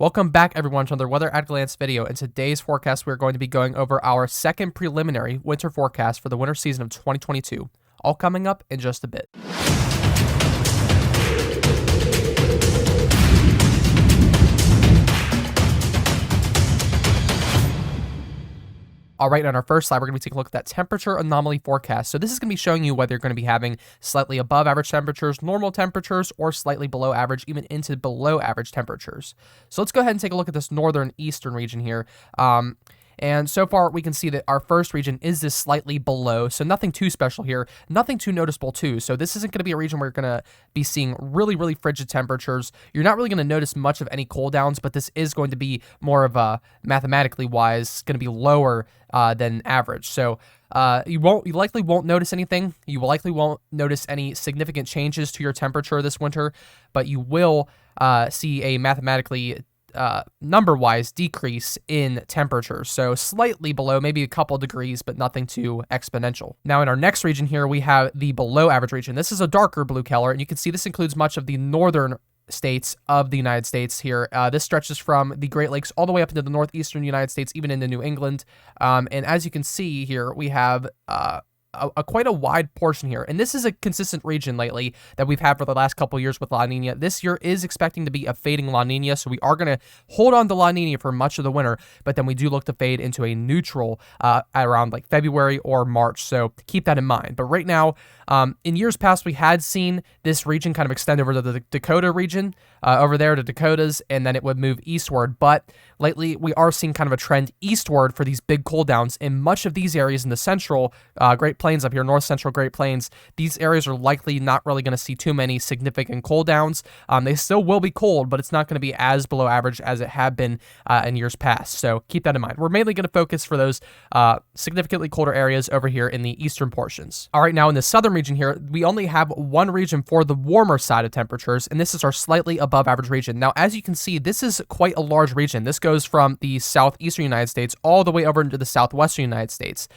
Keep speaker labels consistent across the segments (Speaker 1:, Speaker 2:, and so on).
Speaker 1: Welcome back, everyone, to another Weather at a Glance video. In today's forecast, we're going to be going over our second preliminary winter forecast for the winter season of 2022, all coming up in just a bit. All right, on our first slide, we're going to be taking a look at that temperature anomaly forecast. So this is going to be showing you whether you're going to be having slightly above average temperatures, normal temperatures, or slightly below average, even into below average temperatures. So let's go ahead and take a look at this northern eastern region here. And so far, we can see that our first region is this slightly below, so nothing too special here, nothing too noticeable too. So this isn't going to be a region where you're going to be seeing really, really frigid temperatures. You're not really going to notice much of any cool downs, but this is going to be more of a, mathematically wise, going to be lower than average. So you likely won't notice anything. You likely won't notice any significant changes to your temperature this winter, but you will see a mathematically number-wise decrease in temperature. So slightly below, maybe a couple degrees, but nothing too exponential. Now in our next region here, we have the below average region. This is a darker blue color, and you can see this includes much of the northern states of the United States here. This stretches from the Great Lakes all the way up into the northeastern United States, even into New England. And as you can see here, we have quite a wide portion here. And this is a consistent region lately that we've had for the last couple years with La Nina. This year is expecting to be a fading La Nina, so we are going to hold on to La Nina for much of the winter, but then we do look to fade into a neutral around like February or March, so keep that in mind. But right now, in years past, we had seen this region kind of extend over to the Dakota region, over there to Dakotas, and then it would move eastward. But lately, we are seeing kind of a trend eastward for these big cold downs in much of these areas in the central Great Plains up here, north central Great Plains. These areas are likely not really going to see too many significant cold downs. They still will be cold, but it's not going to be as below average as it had been in years past. So keep that in mind. We're mainly going to focus for those significantly colder areas over here in the eastern portions. All right, now in the southern region here, we only have one region for the warmer side of temperatures, and this is our slightly above average region. Now, as you can see, this is quite a large region. This goes from the southeastern United States all the way over into the southwestern United States.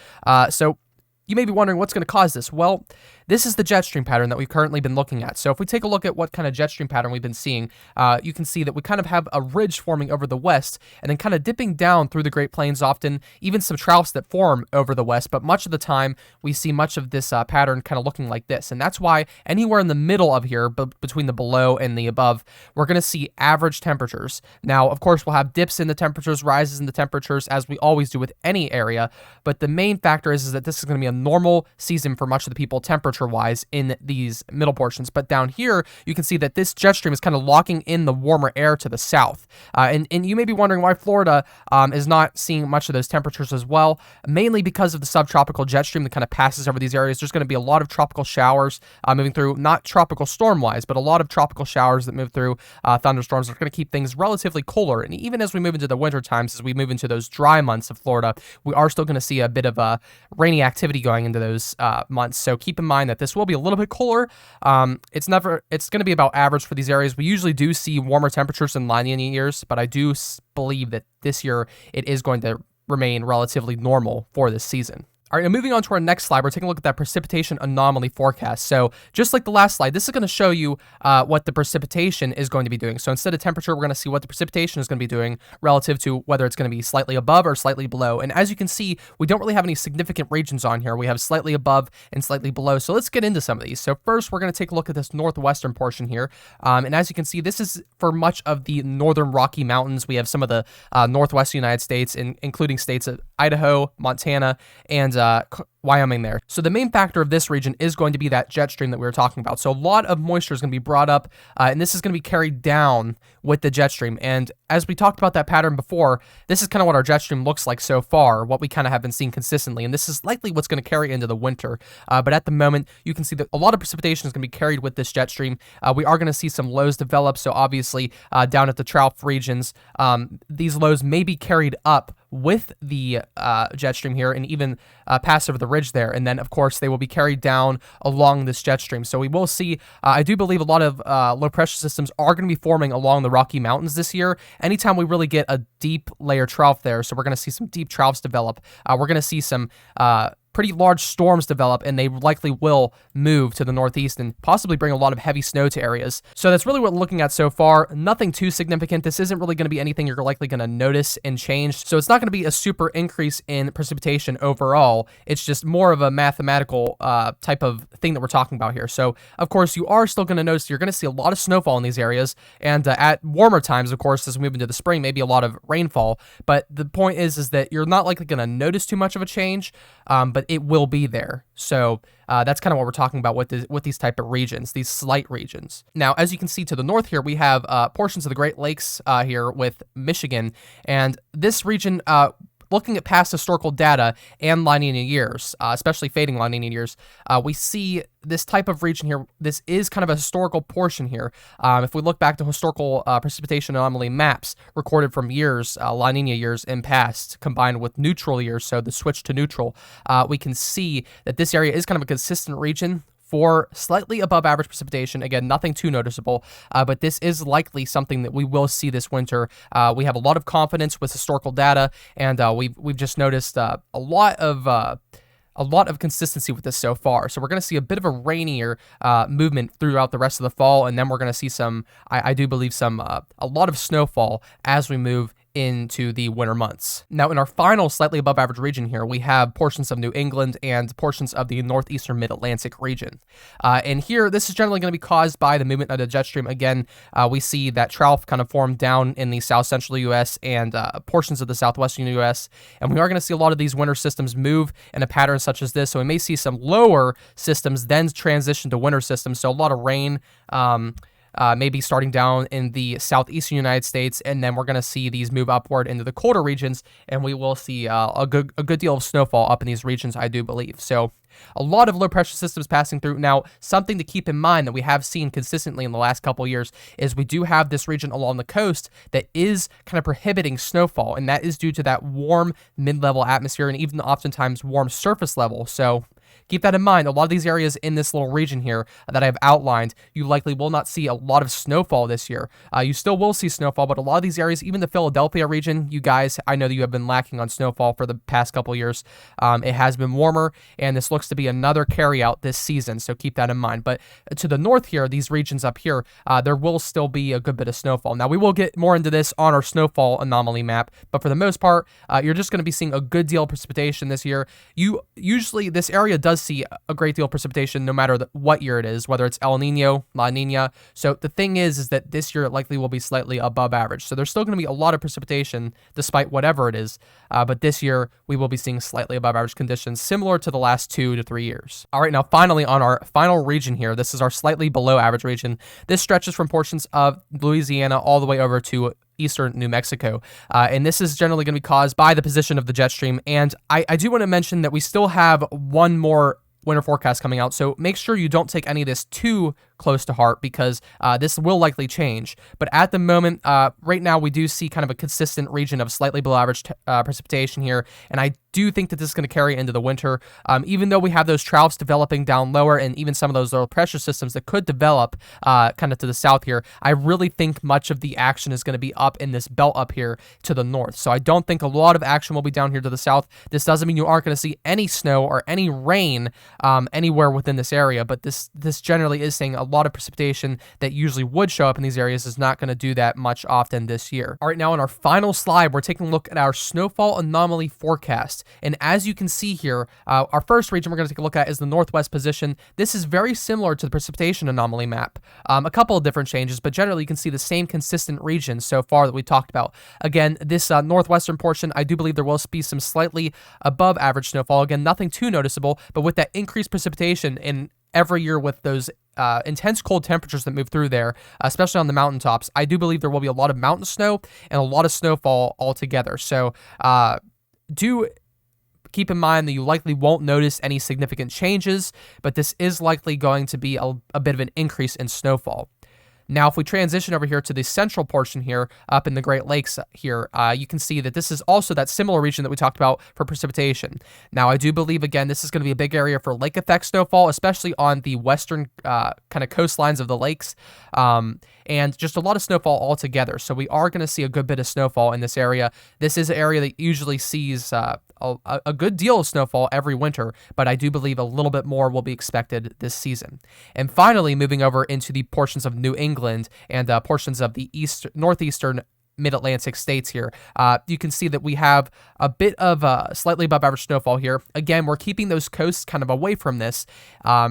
Speaker 1: So you may be wondering what's going to cause this. Well, this is the jet stream pattern that we've currently been looking at. So if we take a look at what kind of jet stream pattern we've been seeing, you can see that we kind of have a ridge forming over the west and then kind of dipping down through the Great Plains often, even some troughs that form over the west. But much of the time, we see much of this pattern kind of looking like this. And that's why anywhere in the middle of here, between the below and the above, we're going to see average temperatures. Now, of course, we'll have dips in the temperatures, rises in the temperatures, as we always do with any area. But the main factor is that this is going to be a normal season for much of the people temperature-wise in these middle portions. But down here, you can see that this jet stream is kind of locking in the warmer air to the south. And you may be wondering why Florida is not seeing much of those temperatures as well, mainly because of the subtropical jet stream that kind of passes over these areas. There's going to be a lot of tropical showers moving through, not tropical storm-wise, but a lot of tropical showers that move through thunderstorms are going to keep things relatively cooler. And even as we move into the winter times, as we move into those dry months of Florida, we are still going to see a bit of a rainy activity going into those months. So keep in mind that this will be a little bit cooler. It's going to be about average for these areas. We usually do see warmer temperatures in La Nina years, but I do believe that this year it is going to remain relatively normal for this season. All right, now moving on to our next slide, we're taking a look at that precipitation anomaly forecast. So just like the last slide, this is going to show you what the precipitation is going to be doing. So instead of temperature, we're going to see what the precipitation is going to be doing relative to whether it's going to be slightly above or slightly below. And as you can see, we don't really have any significant regions on here. We have slightly above and slightly below. So let's get into some of these. So first, we're going to take a look at this northwestern portion here. And as you can see, this is for much of the northern Rocky Mountains. We have some of the northwestern United States, including states of Idaho, Montana, and Wyoming there. So the main factor of this region is going to be that jet stream that we were talking about. So a lot of moisture is going to be brought up, and this is going to be carried down with the jet stream. And as we talked about that pattern before, this is kind of what our jet stream looks like so far, what we kind of have been seeing consistently. And this is likely what's going to carry into the winter. But at the moment, you can see that a lot of precipitation is going to be carried with this jet stream. We are going to see some lows develop. So obviously, down at the trough regions, these lows may be carried up with the jet stream here and even pass over the ridge there. And then, of course, they will be carried down along this jet stream. So we will see, I do believe a lot of low pressure systems are going to be forming along the Rocky Mountains this year. Anytime we really get a deep layer trough there, so we're going to see some deep troughs develop. We're going to see some pretty large storms develop, and they likely will move to the northeast and possibly bring a lot of heavy snow to areas. So that's really what we're looking at so far. Nothing too significant. This isn't really going to be anything you're likely going to notice and change. So it's not going to be a super increase in precipitation overall. It's just more of a mathematical type of thing that we're talking about here. So of course, you are still going to notice you're going to see a lot of snowfall in these areas, and at warmer times, of course, as we move into the spring, maybe a lot of rainfall. But the point is that you're not likely going to notice too much of a change, but it will be there. So that's kind of what we're talking about with these type of regions, these slight regions. Now, as you can see to the north here, we have portions of the Great Lakes here with Michigan, and this region, looking at past historical data and La Nina years, especially fading La Nina years, we see this type of region here. This is kind of a historical portion here. If we look back to historical precipitation anomaly maps recorded from years, La Nina years in past, combined with neutral years, so the switch to neutral, we can see that this area is kind of a consistent region for slightly above average precipitation. Again, nothing too noticeable, but this is likely something that we will see this winter. We have a lot of confidence with historical data, and we've just noticed a lot of consistency with this so far. So we're going to see a bit of a rainier movement throughout the rest of the fall, and then we're going to see some, I do believe, a lot of snowfall as we move into the winter months. Now, in our final slightly above average region here, we have portions of New England and portions of the northeastern mid-Atlantic region. And here, this is generally going to be caused by the movement of the jet stream. Again, we see that trough kind of formed down in the south central U.S. and portions of the southwestern U.S. And we are going to see a lot of these winter systems move in a pattern such as this. So we may see some lower systems then transition to winter systems. So a lot of rain, maybe starting down in the southeastern United States, and then we're going to see these move upward into the colder regions, and we will see a good deal of snowfall up in these regions, I do believe. So a lot of low pressure systems passing through. Now, something to keep in mind that we have seen consistently in the last couple of years is we do have this region along the coast that is kind of prohibiting snowfall, and that is due to that warm mid-level atmosphere and even oftentimes warm surface level. So keep that in mind. A lot of these areas in this little region here that I've outlined, you likely will not see a lot of snowfall this year. You still will see snowfall, but a lot of these areas, even the Philadelphia region, you guys, I know that you have been lacking on snowfall for the past couple years. It has been warmer, and this looks to be another carryout this season, so keep that in mind. But to the north here, these regions up here, there will still be a good bit of snowfall. Now, we will get more into this on our snowfall anomaly map, but for the most part, you're just going to be seeing a good deal of precipitation this year. Usually, this area does see a great deal of precipitation no matter what year it is, whether it's El Nino, La Nina. So the thing is that this year it likely will be slightly above average. So there's still going to be a lot of precipitation despite whatever it is. But this year we will be seeing slightly above average conditions similar to the last 2 to 3 years. All right, now finally on our final region here, this is our slightly below average region. This stretches from portions of Louisiana all the way over to eastern New Mexico. And this is generally going to be caused by the position of the jet stream. And I do want to mention that we still have one more winter forecast coming out, so make sure you don't take any of this too close to heart, because this will likely change. But at the moment, right now, we do see kind of a consistent region of slightly below average precipitation here, and I do think that this is going to carry into the winter. Even though we have those troughs developing down lower and even some of those low pressure systems that could develop kind of to the south here, I really think much of the action is going to be up in this belt up here to the north. So I don't think a lot of action will be down here to the south. This doesn't mean you aren't going to see any snow or any rain anywhere within this area, but this generally is saying a lot of precipitation that usually would show up in these areas is not going to do that much often this year. All right, now on our final slide, we're taking a look at our snowfall anomaly forecast. And as you can see here, our first region we're going to take a look at is the northwest position. This is very similar to the precipitation anomaly map. A couple of different changes, but generally you can see the same consistent regions so far that we talked about. Again, this northwestern portion, I do believe there will be some slightly above average snowfall. Again, nothing too noticeable, but with that increased precipitation in every year with those intense cold temperatures that move through there, especially on the mountaintops, I do believe there will be a lot of mountain snow and a lot of snowfall altogether. So do keep in mind that you likely won't notice any significant changes, but this is likely going to be a bit of an increase in snowfall. Now, if we transition over here to the central portion here, up in the Great Lakes here, you can see that this is also that similar region that we talked about for precipitation. Now, I do believe, again, this is going to be a big area for lake effect snowfall, especially on the western kind of coastlines of the lakes, and just a lot of snowfall altogether. So we are going to see a good bit of snowfall in this area. This is an area that usually sees a good deal of snowfall every winter, but I do believe a little bit more will be expected this season. And finally, moving over into the portions of New England and portions of the northeastern mid-Atlantic states here, you can see that we have a bit of slightly above average snowfall here. Again, we're keeping those coasts kind of away from this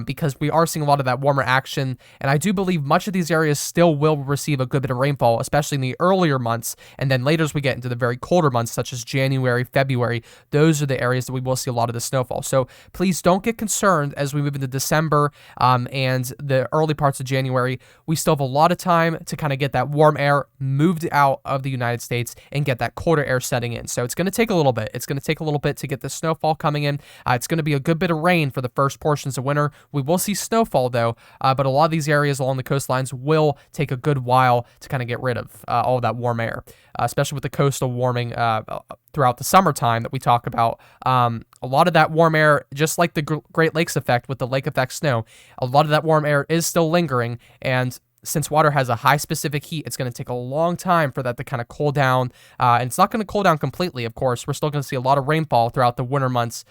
Speaker 1: because we are seeing a lot of that warmer action, and I do believe much of these areas still will receive a good bit of rainfall, especially in the earlier months, and then later as we get into the very colder months, such as January, February, those are the areas that we will see a lot of the snowfall. So please don't get concerned as we move into December and the early parts of January. We still have a lot of time to kind of get that warm air moved out of the United States and get that colder air setting in. So it's going to take a little bit. It's going to take a little bit to get the snowfall coming in. It's going to be a good bit of rain for the first portions of winter. We will see snowfall though, but a lot of these areas along the coastlines will take a good while to kind of get rid of all of that warm air, especially with the coastal warming throughout the summertime that we talk about. A lot of that warm air, just like the Great Lakes effect with the lake effect snow, a lot of that warm air is still lingering, and since water has a high specific heat, it's going to take a long time for that to kind of cool down. And it's not going to cool down completely, of course. We're still going to see a lot of rainfall throughout the winter months,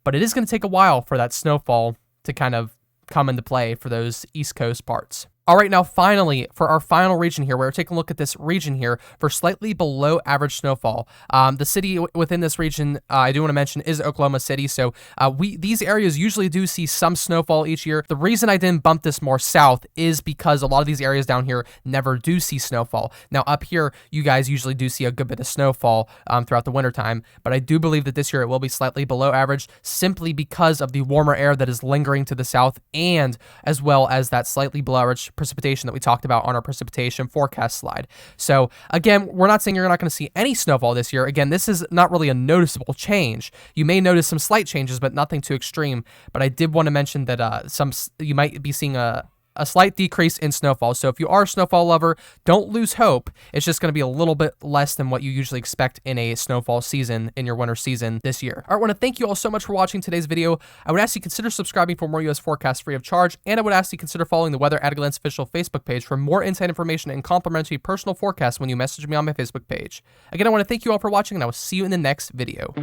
Speaker 1: but it is going to take a while for that snowfall to kind of come into play for those East Coast parts. All right, now finally, for our final region here, we're taking a look at this region here for slightly below average snowfall. The city within this region, I do want to mention, is Oklahoma City. So these areas usually do see some snowfall each year. The reason I didn't bump this more south is because a lot of these areas down here never do see snowfall. Now up here, you guys usually do see a good bit of snowfall throughout the wintertime, but I do believe that this year it will be slightly below average simply because of the warmer air that is lingering to the south, and as well as that slightly below average precipitation that we talked about on our precipitation forecast slide. So again, we're not saying you're not going to see any snowfall this year. Again, this is not really a noticeable change. You may notice some slight changes, but nothing too extreme. But I did want to mention that you might be seeing a slight decrease in snowfall. So if you are a snowfall lover, don't lose hope. It's just going to be a little bit less than what you usually expect in a snowfall season, in your winter season this year. All right, I want to thank you all so much for watching today's video. I would ask you to consider subscribing for more U.S. forecasts free of charge, and I would ask you to consider following the Weather at a Glance official Facebook page for more inside information and complimentary personal forecasts when you message me on my Facebook page. Again, I want to thank you all for watching, and I will see you in the next video.